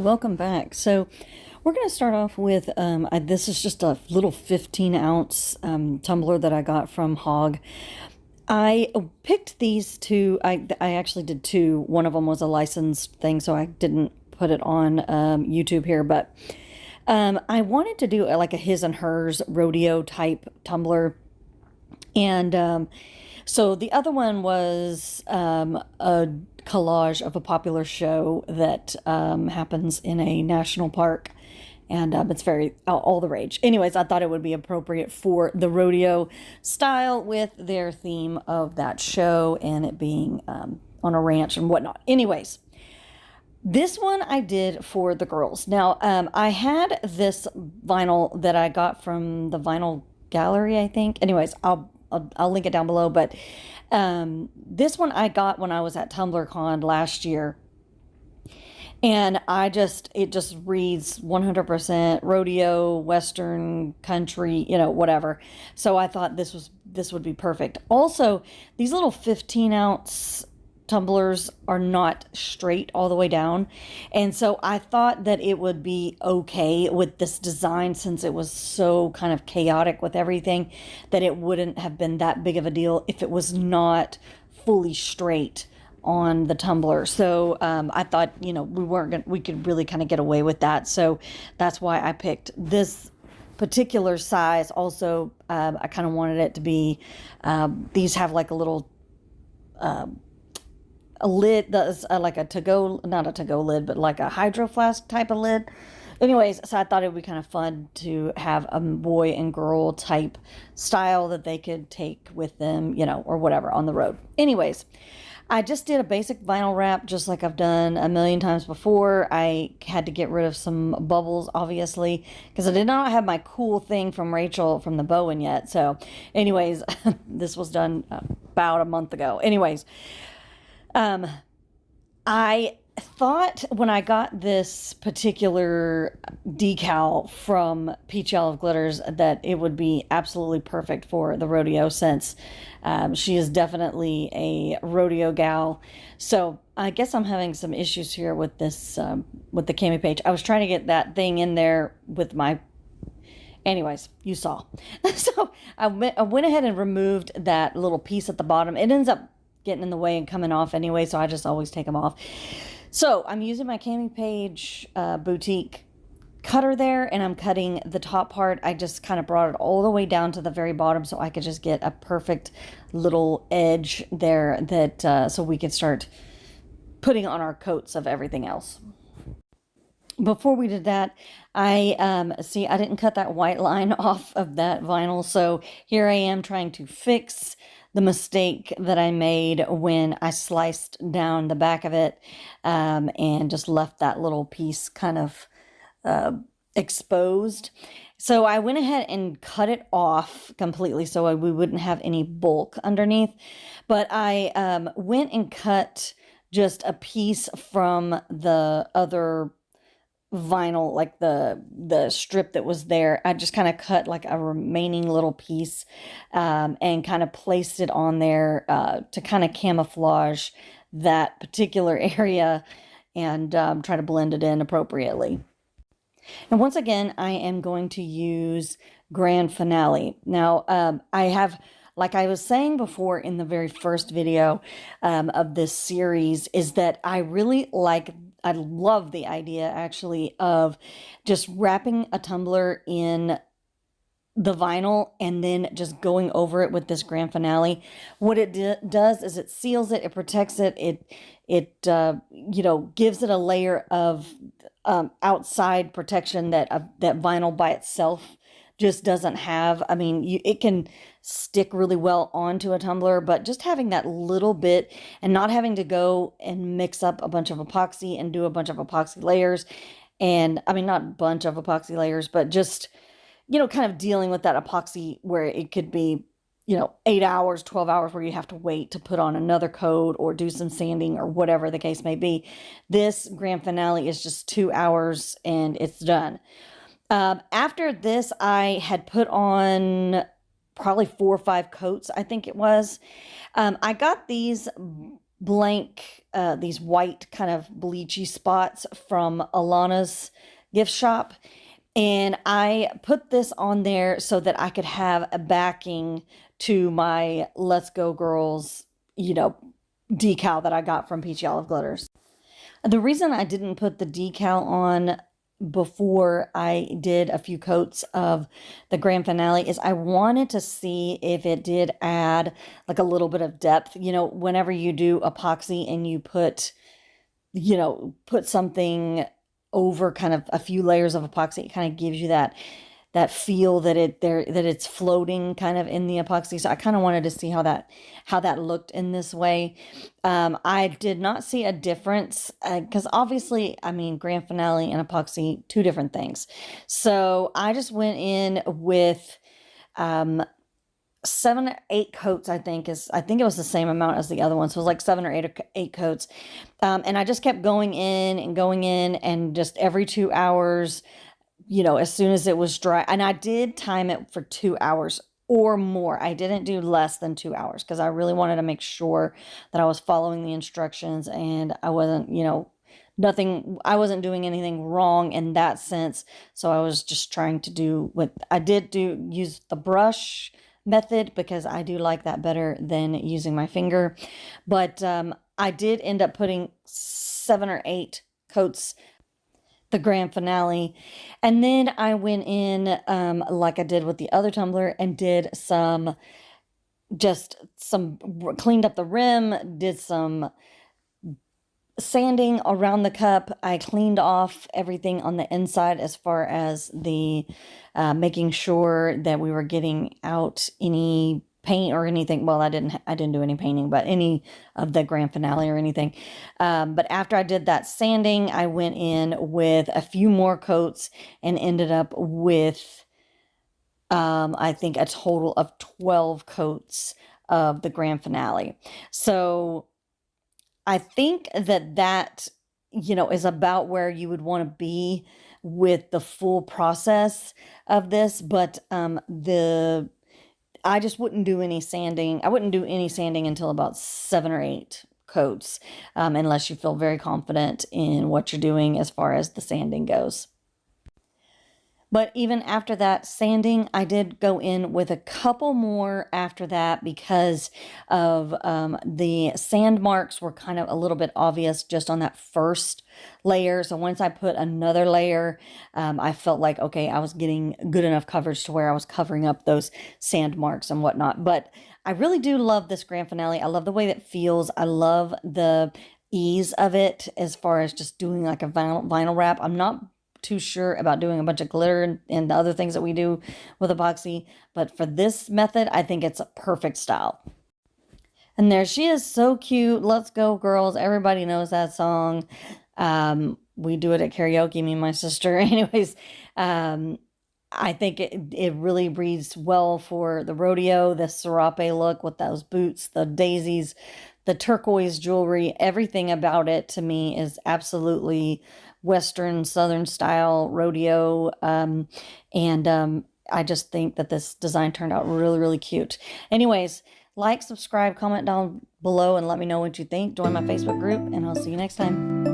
welcome back. So we're going to start off with, this is just a little 15 ounce tumbler that I got from Hog. I picked these two. I actually did two. One of them was a licensed thing, so I didn't put it on YouTube here, but I wanted to do like a his and hers rodeo type tumbler. And so the other one was a collage of a popular show that happens in a national park. And it's very all the rage. Anyways, I thought it would be appropriate for the rodeo style with their theme of that show and it being on a ranch and whatnot. Anyways, this one I did for the girls. Now, I had this vinyl that I got from the Vinyl Gallery, I think. Anyways, I'll link it down below. But this one I got when I was at TumblerCon last year. And it just reads 100% rodeo, Western, country, whatever. So I thought this would be perfect. Also, these little 15 ounce tumblers are not straight all the way down. And so I thought that it would be okay with this design since it was so kind of chaotic with everything that it wouldn't have been that big of a deal if it was not fully straight on the tumbler. So I thought, we could really kind of get away with that. So that's why I picked this particular size. Also, I kind of wanted it to be, these have like a little, a lid that's like a to-go, not a to-go lid, but like a hydro flask type of lid. Anyways, so I thought it would be kind of fun to have a boy and girl type style that they could take with them, or whatever on the road. Anyways, I just did a basic vinyl wrap just like I've done a million times before. I had to get rid of some bubbles, obviously, because I did not have my cool thing from Rachel from the Bowen yet. So anyways, this was done about a month ago. Anyways, I thought when I got this particular decal from Peachy Olive Glitters that it would be absolutely perfect for the rodeo since she is definitely a rodeo gal. So I guess I'm having some issues here with this, with the cami page. I was trying to get that thing in there with my, anyways, you saw. So I went ahead and removed that little piece at the bottom. It ends up getting in the way and coming off anyway, so I just always take them off. So I'm using my cami page boutique cutter there, and I'm cutting the top part. I just kind of brought it all the way down to the very bottom so I could just get a perfect little edge there that so we could start putting on our coats of everything else. Before we did that, I didn't cut that white line off of that vinyl, so here I am trying to fix the mistake that I made when I sliced down the back of it and just left that little piece kind of exposed. So I went ahead and cut it off completely so we wouldn't have any bulk underneath. But I went and cut just a piece from the other vinyl, like the strip that was there. I just kind of cut like a remaining little piece and kind of placed it on there to kind of camouflage that particular area and try to blend it in appropriately. And once again, I am going to use Grand Finale. Now, I have, like I was saying before in the very first video of this series, is that I love the idea actually of just wrapping a tumbler in the vinyl and then just going over it with this Grand Finale. What it does is it seals it, it protects it, it gives it a layer of outside protection that that vinyl by itself just doesn't have. I mean, it can stick really well onto a tumbler, but just having that little bit and not having to go and mix up a bunch of epoxy and do a bunch of epoxy layers. And I mean, not a bunch of epoxy layers, but just, kind of dealing with that epoxy where it could be, 8 hours, 12 hours where you have to wait to put on another coat or do some sanding or whatever the case may be. This Grand Finale is just 2 hours and it's done. After this, I had put on probably 4 or 5 coats, I think it was. I got these blank, these white kind of bleachy spots from Alana's gift shop. And I put this on there so that I could have a backing to my Let's Go Girls, decal that I got from Peachy Olive Glitters. The reason I didn't put the decal on before I did a few coats of the grand finale is I wanted to see if it did add like a little bit of depth. Whenever you do epoxy and you put something over kind of a few layers of epoxy, it kind of gives you that feel that it's floating kind of in the epoxy. So I kind of wanted to see how that looked in this way. I did not see a difference because obviously, I mean, grand finale and epoxy, two different things. So I just went in with 7 or 8 coats. I think it was the same amount as the other one. So it was like 7 or 8 coats. And I just kept going in and just every 2 hours, as soon as it was dry. And I did time it for 2 hours or more. I didn't do less than 2 hours because I really wanted to make sure that I was following the instructions and I wasn't, I wasn't doing anything wrong in that sense. So I was just trying to do what I did use the brush method because I do like that better than using my finger. But I did end up putting 7 or 8 coats the grand finale. And then I went in, like I did with the other tumbler, and did cleaned up the rim, did some sanding around the cup. I cleaned off everything on the inside as far as the making sure that we were getting out any paint or anything. Well, I didn't do any painting, but any of the grand finale or anything. But after I did that sanding, I went in with a few more coats and ended up with, I think, a total of 12 coats of the grand finale. So I think that is about where you would want to be with the full process of this. But I just wouldn't do any sanding. I wouldn't do any sanding until about 7 or 8 coats, unless you feel very confident in what you're doing as far as the sanding goes. But even after that sanding, I did go in with a couple more after that because of the sand marks were kind of a little bit obvious just on that first layer. So once I put another layer, I felt like, okay, I was getting good enough coverage to where I was covering up those sand marks and whatnot. But I really do love this grand finale. I love the way that feels. I love the ease of it as far as just doing like a vinyl wrap. I'm not too sure about doing a bunch of glitter and the other things that we do with epoxy, but for this method, I think it's a perfect style. And there she is, so cute. Let's Go Girls. Everybody knows that song. We do it at karaoke, me and my sister. Anyways, I think it really breathes well for the rodeo, the serape look with those boots, the daisies, the turquoise jewelry, everything about it to me is absolutely Western, Southern style rodeo. I just think that this design turned out really, really cute. Anyways, like, subscribe, comment down below, and let me know what you think. Join my Facebook group, and I'll see you next time.